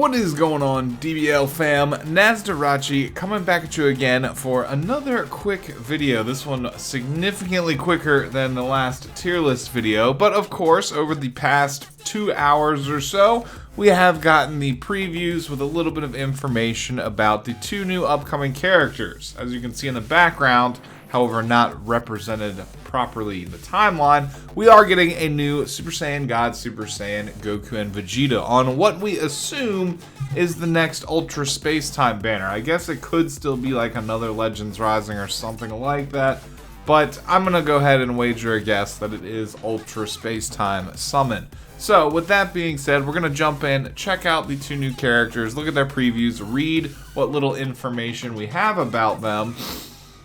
What is going on, DBL fam? Nasdorachi coming back at you again for another quick video. This one significantly quicker than the last tier list video, but of course, over the past 2 hours or so, we have gotten the previews with a little bit of information about the 2 new upcoming characters. As you can see in the background, however not represented properly in the timeline, we are getting a new Super Saiyan God, Super Saiyan Goku, and Vegeta on what we assume is the next Ultra Space Time banner. I guess it could still be like another Legends Rising or something like that, but I'm gonna go ahead and wager a guess that it is Ultra Space Time Summon. So with that being said, we're gonna jump in, check out the 2 new characters, look at their previews, read what little information we have about them.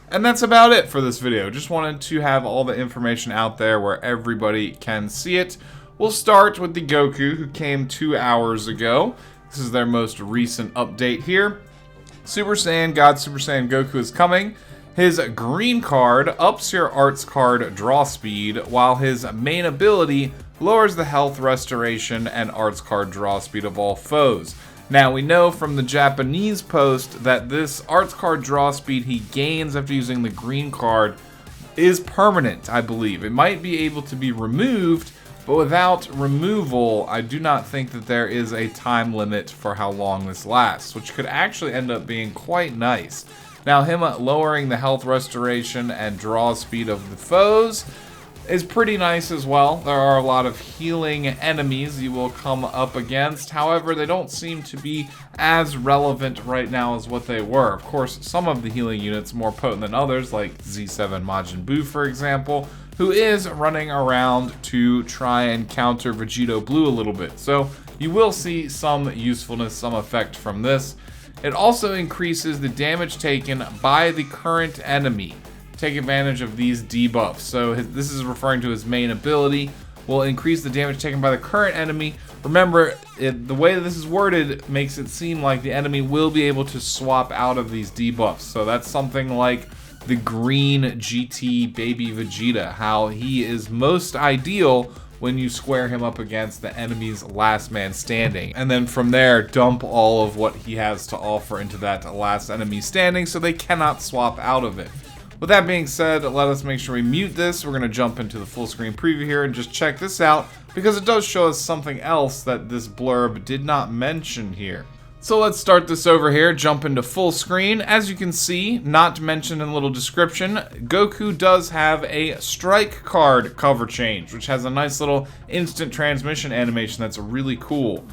And that's about it for this video. Just wanted to have all the information out there where everybody can see it. We'll start with the Goku, who came 2 hours ago. This is their most recent update here. Super Saiyan God, Super Saiyan Goku is coming. His green card ups your arts card draw speed, while his main ability lowers the health restoration and arts card draw speed of all foes. Now, we know from the Japanese post that this arts card draw speed he gains after using the green card is permanent, I believe. It might be able to be removed, but without removal, I do not think that there is a time limit for how long this lasts, which could actually end up being quite nice. Now, him lowering the health restoration and draw speed of the foes is pretty nice as well. There are a lot of healing enemies you will come up against. However, they don't seem to be as relevant right now as what they were. Of course, some of the healing units are more potent than others, like Z7 Majin Buu, for example, who is running around to try and counter Vegeta Blue a little bit. So you will see some usefulness, some effect from this. It also increases the damage taken by the current enemy. Take advantage of these debuffs. So this is referring to his main ability. Will increase the damage taken by the current enemy. Remember, the way that this is worded makes it seem like the enemy will be able to swap out of these debuffs. So that's something like the green GT baby Vegeta, how he is most ideal when you square him up against the enemy's last man standing. And then from there, dump all of what he has to offer into that last enemy standing so they cannot swap out of it. With that being said, let us make sure we mute this. We're going to jump into the full screen preview here and just check this out because it does show us something else that this blurb did not mention here. So let's start this over here, jump into full screen. As you can see, not mentioned in a little description, Goku does have a strike card cover change, which has a nice little instant transmission animation that's really cool.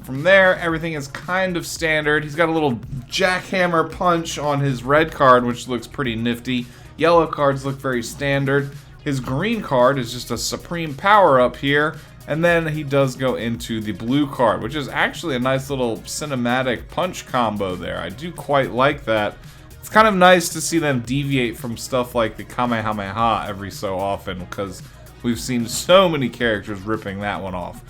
From there, everything is kind of standard. He's got a little jackhammer punch on his red card, which looks pretty nifty. Yellow cards look very standard. His green card is just a supreme power up here. And then he does go into the blue card, which is actually a nice little cinematic punch combo there. I do quite like that. It's kind of nice to see them deviate from stuff like the Kamehameha every so often, because we've seen so many characters ripping that one off.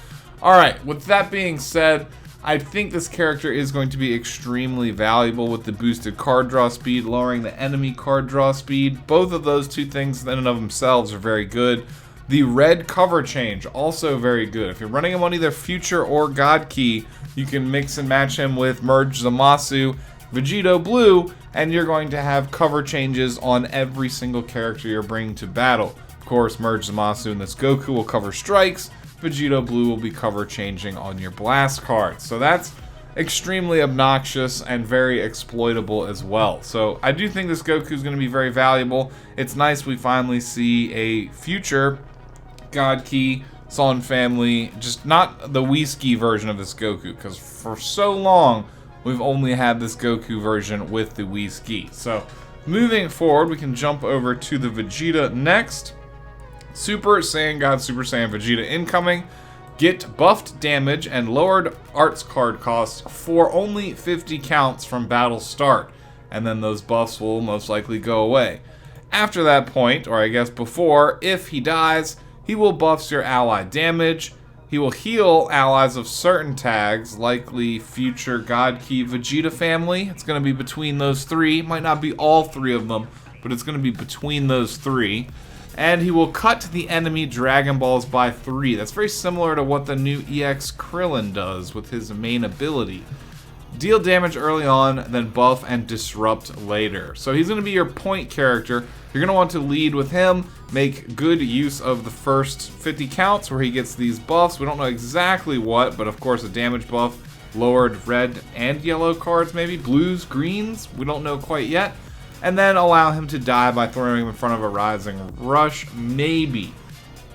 Alright, with that being said, I think this character is going to be extremely valuable with the boosted card draw speed, lowering the enemy card draw speed. Both of those 2 things in and of themselves are very good. The red cover change, also very good. If you're running him on either Future or God Key, you can mix and match him with Merge Zamasu, Vegeta Blue, and you're going to have cover changes on every single character you're bringing to battle. Of course, Merge Zamasu and this Goku will cover strikes. Vegeta Blue will be cover changing on your blast cards. So that's extremely obnoxious and very exploitable as well. So I do think this Goku is going to be very valuable. It's nice we finally see a future God Key, Son family, just not the Whiskey version of this Goku, because for so long we've only had this Goku version with the Whiskey. So moving forward, we can jump over to the Vegeta next. Super Saiyan God, Super Saiyan Vegeta incoming. Get buffed damage and lowered arts card costs for only 50 counts from battle start. And then those buffs will most likely go away. After that point, or I guess before, if he dies, he will buff your ally damage. He will heal allies of certain tags, likely Future God Key Vegeta family. It's going to be between those 3. Might not be all 3 of them, but it's going to be between those 3. And he will cut the enemy Dragon Balls by 3. That's very similar to what the new EX Krillin does with his main ability. Deal damage early on, then buff and disrupt later. So he's going to be your point character. You're going to want to lead with him, make good use of the first 50 counts where he gets these buffs. We don't know exactly what, but of course a damage buff, lowered red and yellow cards maybe, blues, greens, we don't know quite yet. And then allow him to die by throwing him in front of a Rising Rush, maybe.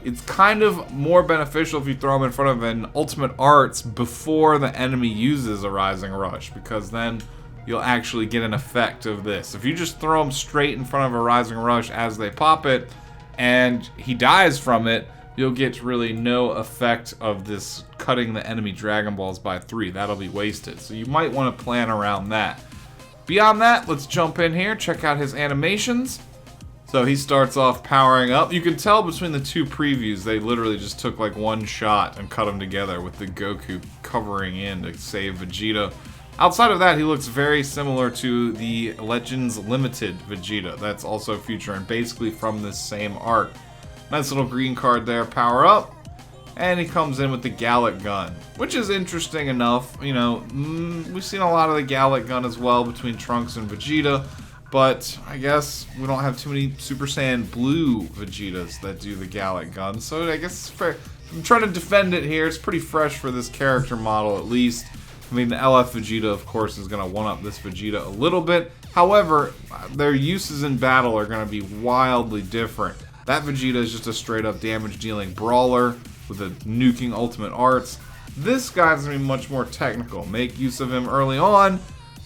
It's kind of more beneficial if you throw him in front of an Ultimate Arts before the enemy uses a Rising Rush, because then you'll actually get an effect of this. If you just throw him straight in front of a Rising Rush as they pop it, and he dies from it, you'll get really no effect of this cutting the enemy Dragon Balls by 3. That'll be wasted. So you might want to plan around that. Beyond that, let's jump in here, check out his animations. So he starts off powering up. You can tell between the two previews, they literally just took like one shot and cut them together with the Goku covering in to save Vegeta. Outside of that, he looks very similar to the Legends Limited Vegeta. That's also featuring basically from this same arc. Nice little green card there, power up. And he comes in with the Gallic Gun, which is interesting enough. You know, we've seen a lot of the Gallic Gun as well between Trunks and Vegeta, but I guess we don't have too many Super Saiyan Blue Vegetas that do the Gallic Gun, so I guess it's fair. I'm trying to defend it here. It's pretty fresh for this character model, at least. I mean, the LF Vegeta, of course, is going to one-up this Vegeta a little bit. However, their uses in battle are going to be wildly different. That Vegeta is just a straight-up damage-dealing brawler with a nuking Ultimate Arts. This guy's gonna be much more technical. Make use of him early on,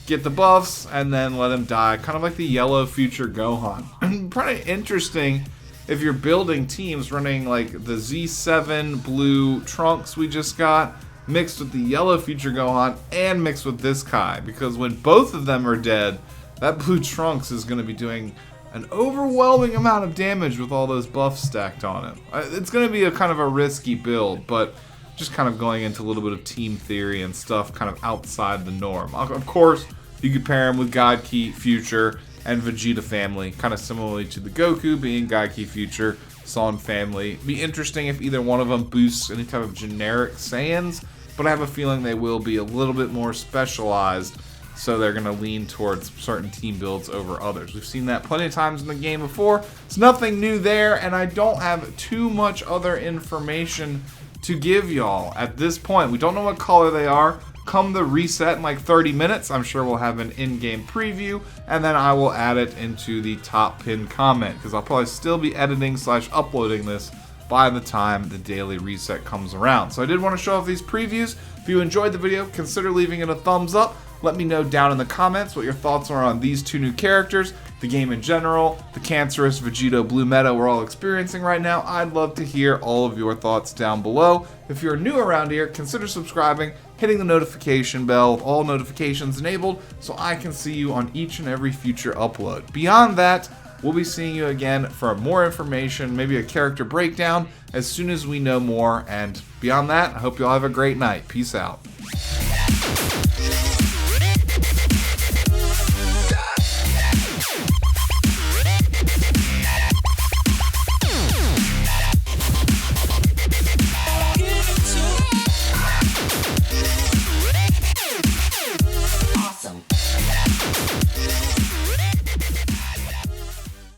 get the buffs, and then let him die. Kind of like the yellow future Gohan. Pretty interesting if you're building teams running like the Z7 blue Trunks we just got, mixed with the yellow future Gohan, and mixed with this Kai. Because when both of them are dead, that blue Trunks is gonna be doing an overwhelming amount of damage with all those buffs stacked on him. It's going to be a kind of a risky build, but just kind of going into a little bit of team theory and stuff kind of outside the norm. Of course, you could pair him with God Ki, Future, and Vegeta family, kind of similarly to the Goku being God Ki, Future, Son family. It'd be interesting if either one of them boosts any type of generic Saiyans, but I have a feeling they will be a little bit more specialized, so they're going to lean towards certain team builds over others. We've seen that plenty of times in the game before. It's nothing new there, and I don't have too much other information to give y'all at this point. We don't know what color they are. Come the reset in like 30 minutes, I'm sure we'll have an in-game preview, and then I will add it into the top pinned comment, because I'll probably still be editing / uploading this by the time the daily reset comes around. So I did want to show off these previews. If you enjoyed the video, consider leaving it a thumbs up. Let me know down in the comments what your thoughts are on these two new characters, the game in general, the cancerous Vegeta blue meta we're all experiencing right now. I'd love to hear all of your thoughts down below. If you're new around here, consider subscribing, hitting the notification bell with all notifications enabled so I can see you on each and every future upload. Beyond that, we'll be seeing you again for more information, maybe a character breakdown, as soon as we know more. And beyond that, I hope you all have a great night. Peace out.